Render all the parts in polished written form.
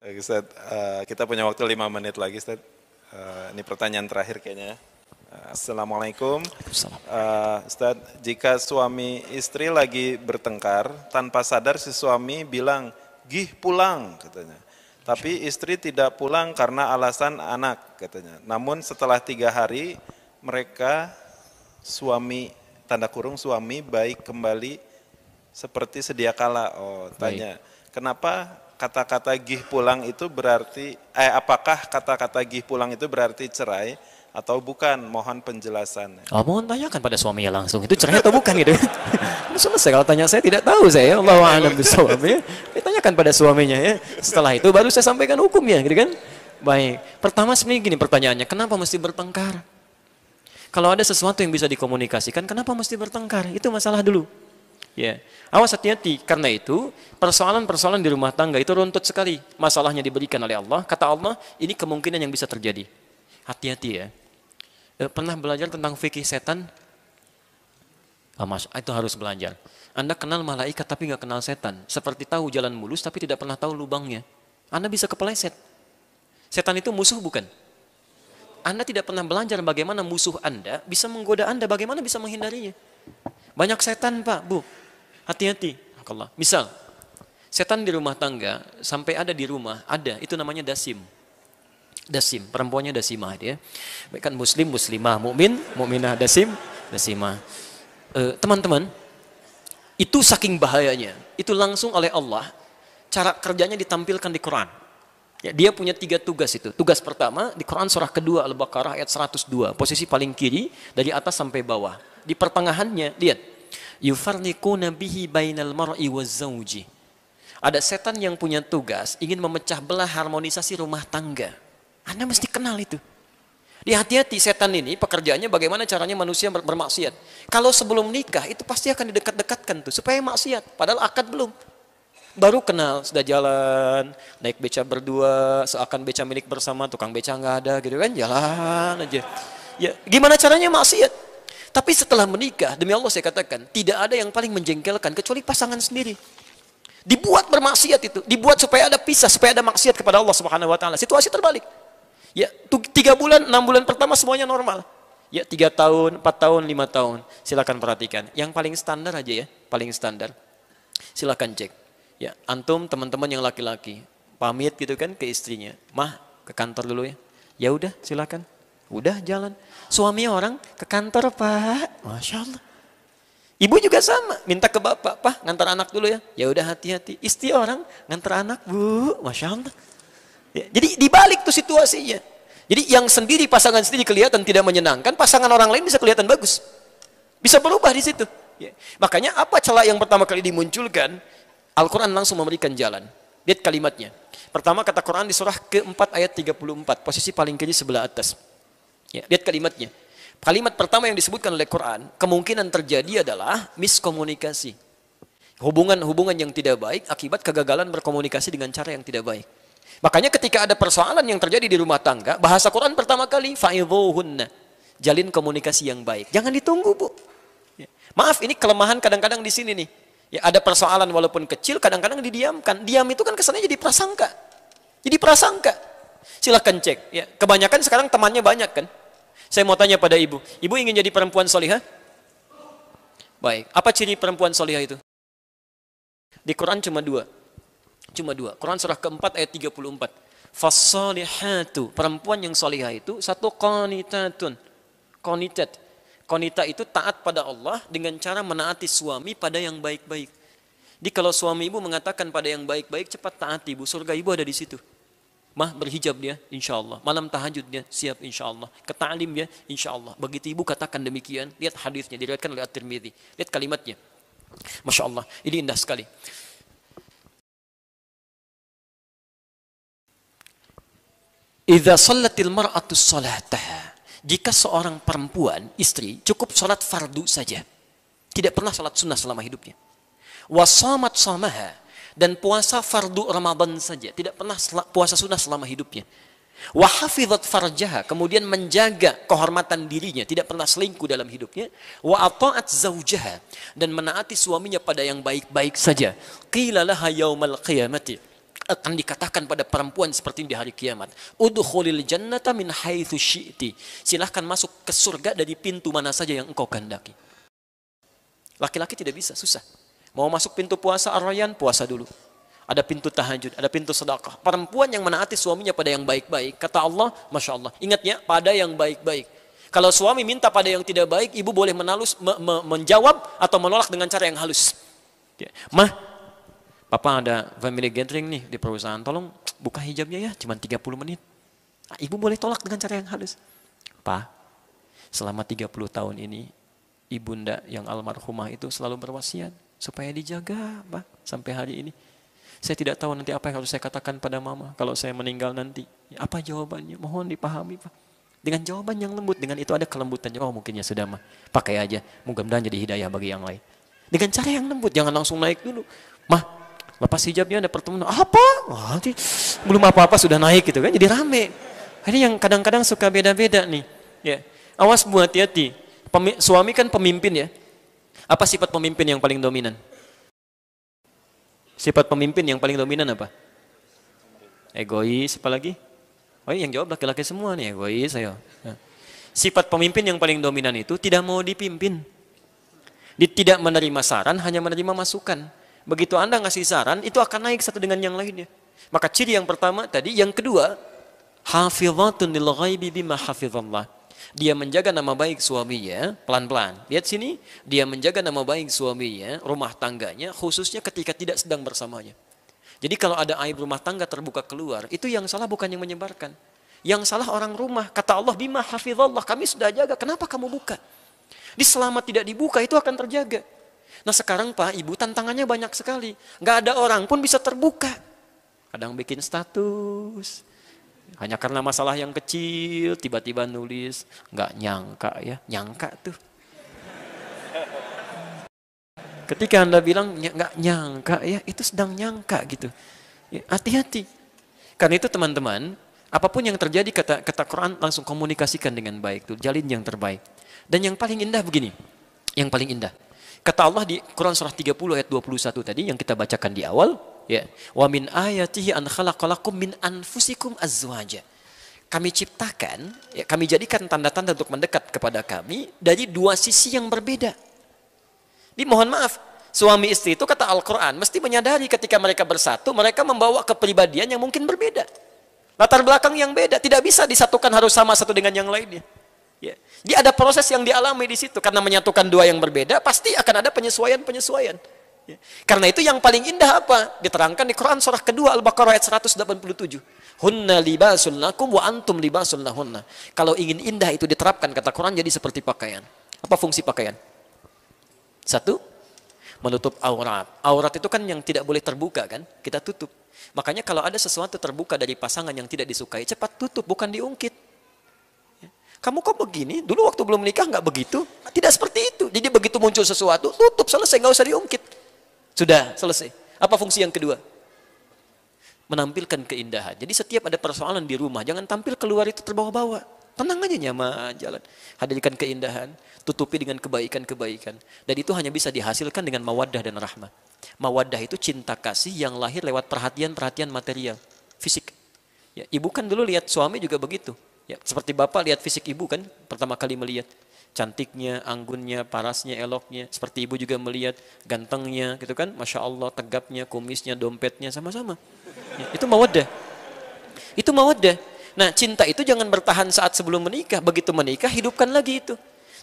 Ustaz, kita punya waktu 5 menit lagi, Ustaz. Ini pertanyaan terakhir kayaknya. Assalamualaikum. Ustaz, jika suami istri lagi bertengkar, tanpa sadar si suami bilang, "Gih pulang," katanya. Tapi istri tidak pulang karena alasan anak, katanya. Namun setelah 3 hari, mereka suami, tanda kurung suami baik kembali seperti sedia kala. Oh, tanya, kenapa kata-kata gih pulang itu berarti, apakah kata-kata gih pulang itu berarti cerai atau bukan? Mohon penjelasan. Oh, mohon tanyakan pada suaminya langsung, itu cerai atau bukan gitu. Selesai, kalau tanya saya tidak tahu saya, Allahu a'lam bishawab ya. Ditanyakan pada suaminya ya. Setelah itu baru saya sampaikan hukumnya gitu kan. Baik. Pertama sebenarnya gini pertanyaannya, kenapa mesti bertengkar? Kalau ada sesuatu yang bisa dikomunikasikan, kenapa mesti bertengkar? Itu masalah dulu. Ya, awas hati-hati. Karena itu persoalan-persoalan di rumah tangga itu runtut sekali. Masalahnya diberikan oleh Allah. Kata Allah, ini kemungkinan yang bisa terjadi. Hati-hati ya. Pernah belajar tentang fikih setan? Mas, itu harus belajar. Anda kenal malaikat tapi nggak kenal setan. Seperti tahu jalan mulus tapi tidak pernah tahu lubangnya. Anda bisa kepeleset. Setan itu musuh bukan? Anda tidak pernah belajar bagaimana musuh Anda bisa menggoda Anda, bagaimana bisa menghindarinya. Banyak setan Pak, Bu. Hati-hati. Misal, setan di rumah tangga, sampai ada di rumah, ada, itu namanya dasim. Dasim, perempuannya dasimah dia. Kan muslim, muslimah, mukmin, mukminah, dasim, dasimah. Teman-teman, itu saking bahayanya. Itu langsung oleh Allah, cara kerjanya ditampilkan di Quran. Ya, dia punya 3 tugas itu. Tugas pertama, di Quran surah kedua, Al-Baqarah ayat 102. Posisi paling kiri, dari atas sampai bawah. Di pertengahannya, lihat. Yufarniquna bihi bainal mar'i wazzauji. Ada setan yang punya tugas ingin memecah belah harmonisasi rumah tangga. Anda mesti kenal itu. Hati-hati, setan ini pekerjaannya bagaimana caranya manusia bermaksiat. Kalau sebelum nikah itu pasti akan didekat-dekatkan tuh supaya maksiat, padahal akad belum. Baru kenal, sudah jalan, naik beca berdua, seakan beca milik bersama, tukang beca nggak ada gitu kan, jalan aja. Ya, gimana caranya maksiat? Tapi setelah menikah, demi Allah saya katakan, tidak ada yang paling menjengkelkan kecuali pasangan sendiri. Dibuat bermaksiat itu, dibuat supaya ada pisah, supaya ada maksiat kepada Allah Subhanahu wa taala. Situasi terbalik. Ya, 3 bulan, 6 bulan pertama semuanya normal. Ya, 3 tahun, 4 tahun, 5 tahun. Silakan perhatikan. Yang paling standar aja ya, paling standar. Silakan cek. Ya, antum teman-teman yang laki-laki pamit gitu kan ke istrinya. Mah, ke kantor dulu ya. Ya udah, silakan. Udah jalan. Suami orang ke kantor Pak. Masya Allah. Ibu juga sama, minta ke bapak, Pak ngantar anak dulu ya. Ya udah hati-hati. Istri orang ngantar anak Bu. Masya Allah. Ya, jadi dibalik tuh situasinya. Jadi yang sendiri, pasangan sendiri kelihatan tidak menyenangkan, pasangan orang lain bisa kelihatan bagus. Bisa berubah di situ. Ya. Makanya apa celah yang pertama kali dimunculkan? Al-Quran langsung memberikan jalan. Lihat kalimatnya. Pertama kata Quran di surah keempat ayat 34. Posisi paling kiri sebelah atas. Ya, lihat kalimatnya. Kalimat pertama yang disebutkan oleh Quran, kemungkinan terjadi adalah miskomunikasi. Hubungan-hubungan yang tidak baik akibat kegagalan berkomunikasi dengan cara yang tidak baik. Makanya ketika ada persoalan yang terjadi di rumah tangga, bahasa Quran pertama kali, fa'idhuhunna. Jalin komunikasi yang baik. Jangan ditunggu, Bu. Ya. Maaf, ini kelemahan kadang-kadang di sini nih. Ya, ada persoalan walaupun kecil, kadang-kadang didiamkan. Diam itu kan kesannya jadi prasangka. Jadi prasangka. Silahkan cek. Ya, kebanyakan sekarang temannya banyak kan. Saya mau tanya pada ibu. Ibu ingin jadi perempuan solihah? Baik. Apa ciri perempuan solihah itu? Di Quran cuma 2. Cuma 2. Quran surah keempat ayat 34. Fassolihatu. Perempuan yang solihah itu satu qanitatun. Qanitat. Qanita itu taat pada Allah dengan cara menaati suami pada yang baik-baik. Jadi kalau suami ibu mengatakan pada yang baik-baik, cepat taati ibu. Surga ibu ada di situ. Mah berhijab dia, insya Allah. Malam tahajud dia, siap insya Allah. Keta'lim dia, insya Allah. Begitu ibu katakan demikian, lihat hadisnya, diriwayatkan oleh At-Tirmidzi. Lihat kalimatnya. Masya Allah, ini indah sekali. Idza shallatil mar'atu sholataha. Jika seorang perempuan, istri, cukup sholat fardu saja. Tidak pernah sholat sunnah selama hidupnya. Wa shamat shamaha. Dan puasa fardu Ramadan saja, tidak pernah puasa sunnah selama hidupnya. Wa hafizat farjaha, kemudian menjaga kehormatan dirinya, tidak pernah selingkuh dalam hidupnya. Wa ata'at zaujaha, dan menaati suaminya pada yang baik-baik saja. Qila laha yaumal qiyamati, akan dikatakan pada perempuan seperti ini di hari kiamat, udkhulil jannata min haitsu syi'ti. Silahkan masuk ke surga dari pintu mana saja yang engkau kehendaki. Laki-laki tidak bisa, susah. Mau masuk pintu puasa Ar-Rayyan, puasa dulu. Ada pintu tahajud, ada pintu sedekah. Perempuan yang menaati suaminya pada yang baik-baik, kata Allah, Masya Allah. Ingat ya, pada yang baik-baik. Kalau suami minta pada yang tidak baik, ibu boleh menjawab atau menolak dengan cara yang halus. Mah, Papa ada family gathering nih di perusahaan, tolong buka hijabnya ya, cuma 30 menit. Nah, ibu boleh tolak dengan cara yang halus. Pak, selama 30 tahun ini, ibunda yang almarhumah itu selalu berwasiat supaya dijaga, Pak, sampai hari ini. Saya tidak tahu nanti apa yang harus saya katakan pada mama kalau saya meninggal nanti. Apa jawabannya? Mohon dipahami, Pak. Dengan jawaban yang lembut, dengan itu ada kelembutannya. Oh, mungkin ya sudah, mah. Pakai aja. Mudah-mudahan jadi hidayah bagi yang lain. Dengan cara yang lembut, jangan langsung naik dulu. Mah, lepas hijabnya ada pertemuan. Apa? Wah, belum apa-apa sudah naik gitu kan. Jadi rame. Ini yang kadang-kadang suka beda-beda nih. Ya. Awas Bu, hati-hati. Suami kan pemimpin ya. Apa sifat pemimpin yang paling dominan? Sifat pemimpin yang paling dominan apa? Egois, apa lagi? Oh, yang jawab laki-laki semua nih, egois ayo. Sifat pemimpin yang paling dominan itu tidak mau dipimpin. Tidak menerima saran, hanya menerima masukan. Begitu Anda ngasih saran, itu akan naik satu dengan yang lainnya. Maka ciri yang pertama tadi, yang kedua, hafizatun lil ghaibi bima hafizallah. Dia menjaga nama baik suaminya, pelan-pelan. Lihat sini, dia menjaga nama baik suaminya, rumah tangganya, khususnya ketika tidak sedang bersamanya. Jadi kalau ada aib rumah tangga terbuka keluar, itu yang salah bukan yang menyebarkan. Yang salah orang rumah. Kata Allah, bima hafizallah, kami sudah jaga, kenapa kamu buka? Di selama tidak dibuka, itu akan terjaga. Nah sekarang Pak, Ibu, tantangannya banyak sekali. Nggak ada orang pun bisa terbuka. Kadang bikin status. Hanya karena masalah yang kecil, tiba-tiba nulis. Nggak nyangka ya, nyangka tuh. Ketika Anda bilang nggak nyangka ya, itu sedang nyangka gitu. Hati-hati. Karena itu teman-teman, apapun yang terjadi kata Quran langsung komunikasikan dengan baik tuh, jalin yang terbaik. Dan yang paling indah begini, yang paling indah. Kata Allah di Quran surah 30 ayat 21 tadi yang kita bacakan di awal, ya. Wa min ayatihi an khalaqalakum min anfusikum azwaja. Kami ciptakan, ya, kami jadikan tanda-tanda untuk mendekat kepada kami dari dua sisi yang berbeda. Mohon maaf, suami istri itu kata Al-Quran mesti menyadari ketika mereka bersatu, mereka membawa kepribadian yang mungkin berbeda. Latar belakang yang beda, tidak bisa disatukan harus sama satu dengan yang lainnya. Ya. Dia ada proses yang dialami di situ, karena menyatukan dua yang berbeda, pasti akan ada penyesuaian-penyesuaian. Ya. Karena itu yang paling indah apa? Diterangkan di Quran surah kedua Al-Baqarah ayat 187. Hunna libasul lakum wa antum libasul lahunna. Kalau ingin indah itu diterapkan, kata Quran, jadi seperti pakaian. Apa fungsi pakaian? Satu, menutup aurat. Aurat itu kan yang tidak boleh terbuka kan? Kita tutup. Makanya kalau ada sesuatu terbuka dari pasangan yang tidak disukai, cepat tutup, bukan diungkit. Kamu kok begini? Dulu waktu belum menikah nggak begitu? Tidak seperti itu. Jadi begitu muncul sesuatu, tutup, selesai, nggak usah diungkit. Sudah, selesai. Apa fungsi yang kedua? Menampilkan keindahan. Jadi setiap ada persoalan di rumah, jangan tampil keluar itu terbawa-bawa. Tenang aja, nyaman jalan. Hadirkan keindahan, tutupi dengan kebaikan-kebaikan. Dan itu hanya bisa dihasilkan dengan mawaddah dan rahmah. Mawaddah itu cinta kasih yang lahir lewat perhatian-perhatian material, fisik. Ya, ibu kan dulu lihat suami juga begitu. Ya, seperti bapak lihat fisik ibu kan, pertama kali melihat cantiknya, anggunnya, parasnya, eloknya. Seperti ibu juga melihat gantengnya, gitu kan, masya Allah, tegapnya, kumisnya, dompetnya, sama-sama. Ya, itu mawaddah. Itu mawaddah. Nah, cinta itu jangan bertahan saat sebelum menikah. Begitu menikah, hidupkan lagi itu.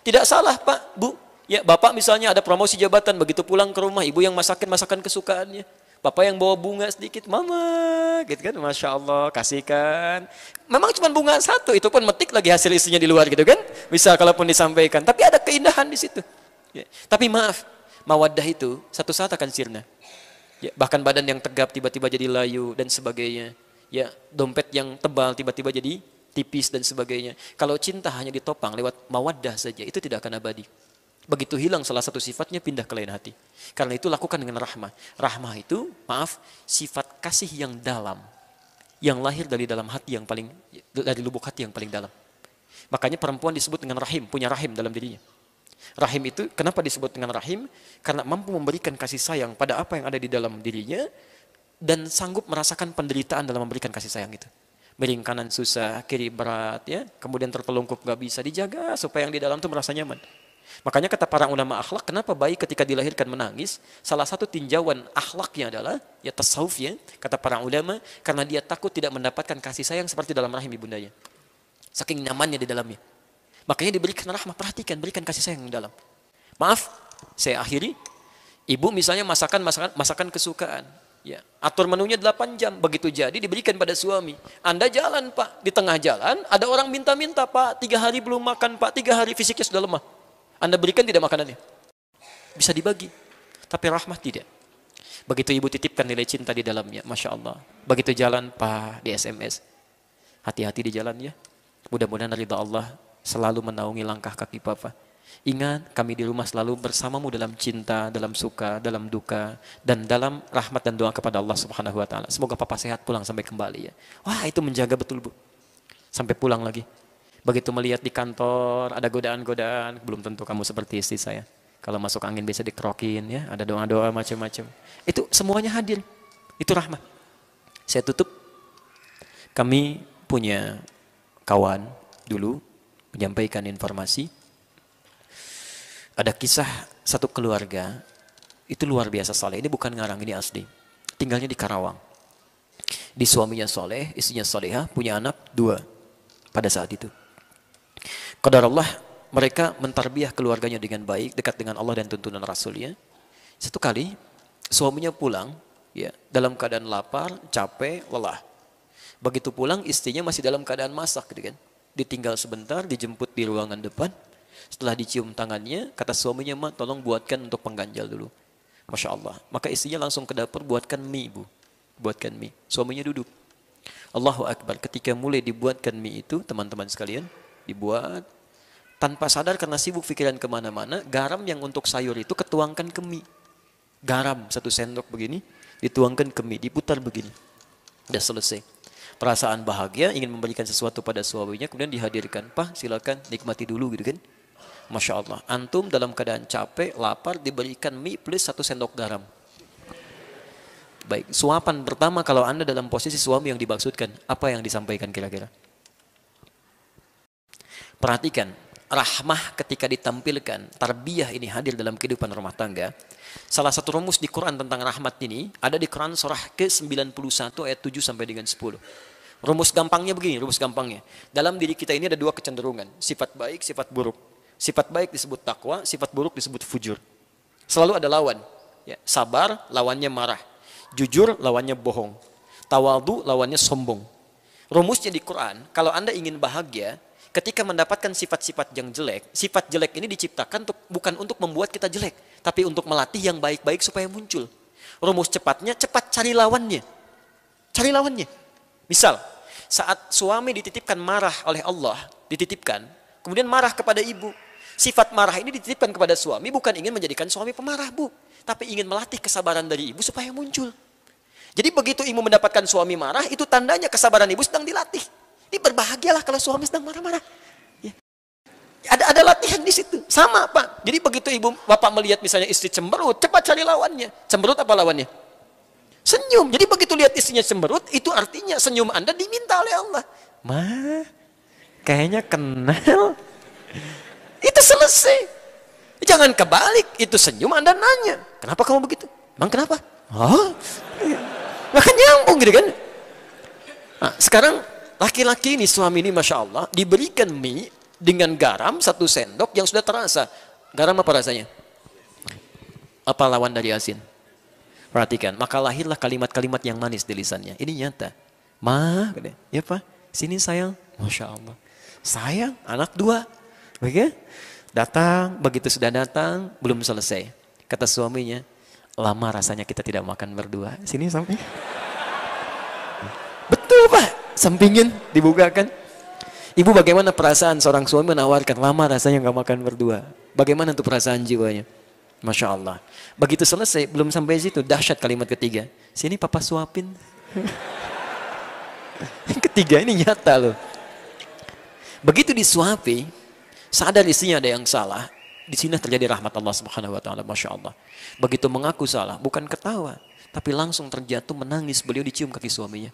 Tidak salah Pak, Bu. Ya, bapak misalnya ada promosi jabatan, begitu pulang ke rumah, ibu yang masakin masakan kesukaannya. Bapak yang bawa bunga sedikit, mama, gitu kan, masya Allah, kasihkan. Memang cuma bunga satu, itu pun metik lagi hasil istrinya di luar, gitu kan. Bisa kalaupun disampaikan, tapi ada keindahan di situ. Ya. Tapi maaf, mawaddah itu satu saat akan sirna. Ya, bahkan badan yang tegap tiba-tiba jadi layu dan sebagainya. Ya, dompet yang tebal tiba-tiba jadi tipis dan sebagainya. Kalau cinta hanya ditopang lewat mawaddah saja, itu tidak akan abadi. Begitu hilang salah satu sifatnya, pindah ke lain hati. Karena itu lakukan dengan rahmah. Rahmah itu, maaf, sifat kasih yang dalam. Yang lahir dari dalam hati yang paling, dari lubuk hati yang paling dalam. Makanya perempuan disebut dengan rahim, punya rahim dalam dirinya. Rahim itu, kenapa disebut dengan rahim? Karena mampu memberikan kasih sayang pada apa yang ada di dalam dirinya, dan sanggup merasakan penderitaan dalam memberikan kasih sayang itu. Miring kanan susah, kiri berat, ya. Kemudian terpelungkup gak bisa, dijaga supaya yang di dalam itu merasa nyaman. Makanya kata para ulama akhlak, kenapa bayi ketika dilahirkan menangis? Salah satu tinjauan akhlaknya adalah ya tasawuf ya, kata para ulama, karena dia takut tidak mendapatkan kasih sayang seperti dalam rahim ibundanya. Saking nyamannya di dalamnya. Makanya diberikan rahmah, perhatikan, berikan kasih sayang di dalam. Maaf, saya akhiri. Ibu misalnya masakan kesukaan. Ya, atur menunya 8 jam, begitu jadi diberikan pada suami. Anda jalan Pak, di tengah jalan ada orang minta-minta Pak, 3 hari belum makan Pak, 3 hari fisiknya sudah lemah. Anda berikan tidak makanannya? Bisa dibagi, tapi rahmat tidak. Begitu ibu titipkan nilai cinta di dalamnya, Masya Allah. Begitu jalan Pak, di SMS. Hati-hati di jalan ya. Mudah-mudahan ridha Allah selalu menaungi langkah kaki Papa. Ingat, kami di rumah selalu bersamamu dalam cinta, dalam suka, dalam duka, dan dalam rahmat dan doa kepada Allah Subhanahu wa Ta'ala. Semoga Papa sehat pulang sampai kembali ya. Wah, itu menjaga betul Bu. Sampai pulang lagi. Begitu melihat di kantor ada godaan-godaan, belum tentu kamu seperti istri saya. Kalau masuk angin bisa dikerokin ya, ada doa-doa macam-macam. Itu semuanya hadir. Itu rahmat. Saya tutup. Kami punya kawan dulu menyampaikan informasi. Ada kisah satu keluarga, itu luar biasa saleh. Ini bukan ngarang, ini asli. Tinggalnya di Karawang. Di suaminya soleh, istrinya soleha, punya anak 2 pada saat itu. Qadarullah, mereka mentarbiah keluarganya dengan baik, dekat dengan Allah dan tuntunan Rasulnya. Satu kali, suaminya pulang, ya, dalam keadaan lapar, capek, lelah. Begitu pulang, istrinya masih dalam keadaan masak, gitu kan. Ditinggal sebentar, dijemput di ruangan depan. Setelah dicium tangannya, kata suaminya, "Ma, tolong buatkan untuk pengganjal dulu." Masya Allah. Maka istrinya langsung ke dapur, buatkan mie, Bu. Buatkan mie. Suaminya duduk. Allahu Akbar. Ketika mulai dibuatkan mie itu, teman-teman sekalian, dibuat. Tanpa sadar karena sibuk pikiran kemana-mana, garam yang untuk sayur itu ketuangkan ke mie. Garam 1 sendok begini, dituangkan ke mie, diputar begini. Sudah selesai. Perasaan bahagia, ingin memberikan sesuatu pada suaminya, kemudian dihadirkan. "Pak, silakan nikmati dulu," gitu kan. Masya Allah, antum dalam keadaan capek, lapar, diberikan mie plus 1 sendok garam. Baik, suapan pertama kalau Anda dalam posisi suami yang dimaksudkan, apa yang disampaikan kira-kira? Perhatikan, rahmah ketika ditampilkan, tarbiyah ini hadir dalam kehidupan rumah tangga. Salah satu rumus di Quran tentang rahmat ini, ada di Quran surah ke-91 ayat 7 sampai dengan 10. Rumus gampangnya begini, rumus gampangnya. Dalam diri kita ini ada 2 kecenderungan, sifat baik, sifat buruk. Sifat baik disebut takwa, sifat buruk disebut fujur. Selalu ada lawan. Ya, sabar, lawannya marah. Jujur, lawannya bohong. Tawadhu, lawannya sombong. Rumusnya di Quran, kalau Anda ingin bahagia, ketika mendapatkan sifat-sifat yang jelek, sifat jelek ini diciptakan bukan untuk membuat kita jelek, tapi untuk melatih yang baik-baik supaya muncul. Rumus cepatnya, cepat cari lawannya. Cari lawannya. Misal, saat suami dititipkan marah oleh Allah, dititipkan, kemudian marah kepada ibu. Sifat marah ini dititipkan kepada suami bukan ingin menjadikan suami pemarah, Bu, tapi ingin melatih kesabaran dari ibu supaya muncul. Jadi begitu ibu mendapatkan suami marah, itu tandanya kesabaran ibu sedang dilatih. Ini berbahagialah kalau suami sedang marah-marah. Ya. Ada latihan di situ. Sama, Pak. Jadi begitu ibu bapak melihat misalnya istri cemberut, cepat cari lawannya. Cemberut apa lawannya? Senyum. Jadi begitu lihat istrinya cemberut, itu artinya senyum Anda diminta oleh Allah. Ma, kayaknya kenal. Itu selesai. Jangan kebalik, itu senyum Anda nanya, "Kenapa kamu begitu?" "Emang kenapa?" "Hah?" Maka nyambung gitu kan. Nah, sekarang laki-laki ini, suami ini Masya Allah, diberikan mie dengan garam 1 sendok yang sudah terasa. Garam apa rasanya? Apa lawan dari asin? Perhatikan, maka lahirlah kalimat-kalimat yang manis di lisannya. Ini nyata. "Ma," "Ya Pak, sini sayang." Masya Allah. Sayang, anak 2. Oke? Datang, begitu sudah datang, belum selesai. Kata suaminya, "Lama rasanya kita tidak makan berdua." Sini samping. Betul Pak, sampingin, dibukakan. Ibu, bagaimana perasaan seorang suami menawarkan, "Lama rasanya nggak makan berdua." Bagaimana tuh perasaan jiwanya? Masya Allah. Begitu selesai, belum sampai situ, dahsyat kalimat ketiga. "Sini papa suapin." Yang ketiga ini nyata loh. Begitu disuapi, sadar istrinya ada yang salah, di sini terjadi rahmat Allah Subhanahu wa Ta'ala. Masya Allah. Begitu mengaku salah, bukan ketawa, Tapi langsung terjatuh menangis, beliau dicium kaki suaminya.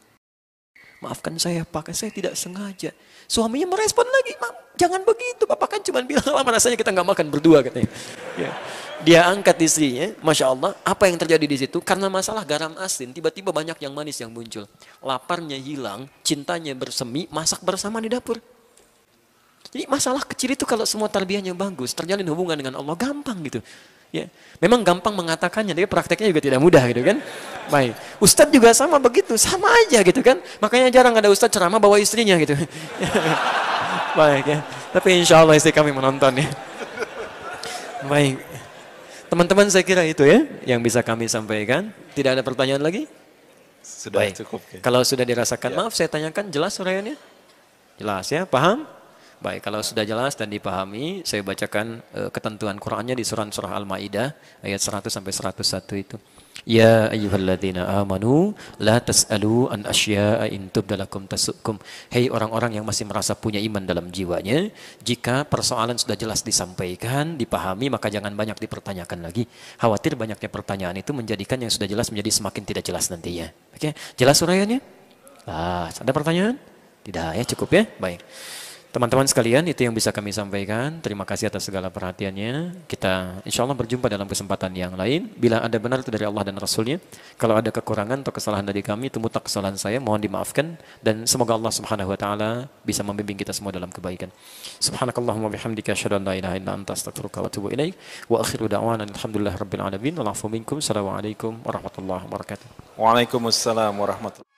Maafkan saya Pak, saya tidak sengaja. Suaminya merespon lagi, jangan begitu, Bapak kan cuma bilang lama rasanya kita nggak makan berdua katanya. Ya. Dia angkat istrinya, Masya Allah, apa yang terjadi di situ? Karena masalah garam asin, tiba-tiba banyak yang manis yang muncul. Laparnya hilang, cintanya bersemi, masak bersama di dapur. Jadi masalah kecil itu kalau semua tarbiyahnya bagus, terjalin hubungan dengan Allah, gampang gitu. Ya, memang gampang mengatakannya, tapi prakteknya juga tidak mudah gitu kan. Baik, Ustadz juga sama begitu, sama aja gitu kan. Makanya jarang ada Ustadz ceramah bawa istrinya gitu. Baik ya, tapi insya Allah istri kami menonton ya. Baik, teman-teman saya kira itu ya yang bisa kami sampaikan. Tidak ada pertanyaan lagi? Sudah Baik. cukup. Ya. Kalau sudah dirasakan, Ya. maaf saya tanyakan, jelas uraiannya? Jelas ya, paham? Baik, kalau sudah jelas dan dipahami, saya bacakan ketentuan Qur'annya di surah Al-Maidah ayat 100 sampai 101 itu. Ya ayyuhalladzina amanu la tas'alu an asya'a in tubdalakum tasukum. Hei orang-orang yang masih merasa punya iman dalam jiwanya, jika persoalan sudah jelas disampaikan, dipahami, maka jangan banyak dipertanyakan lagi. Khawatir banyaknya pertanyaan itu menjadikan yang sudah jelas menjadi semakin tidak jelas nantinya. Oke, jelas uraiannya? Ada pertanyaan? Tidak ya, cukup ya. Baik. Teman-teman sekalian, itu yang bisa kami sampaikan. Terima kasih atas segala perhatiannya. Kita insya Allah berjumpa dalam kesempatan yang lain. Bila ada benar itu dari Allah dan Rasulnya. Kalau ada kekurangan atau kesalahan dari kami, itu mutlak kesalahan saya, mohon dimaafkan. Dan semoga Allah Subhanahu Wa Taala bisa membimbing kita semua dalam kebaikan. Subhanakallahumma bihamdika asyhadu an la ilaha illa anta astaghfiruka wa atubu ilaik. Wa akhiru da'wana alhamdulillahirabbil alamin. Wal 'afu minkum. Assalamualaikum warahmatullahi wabarakatuh. Waalaikumsalam warahmatullahi wabarakatuh.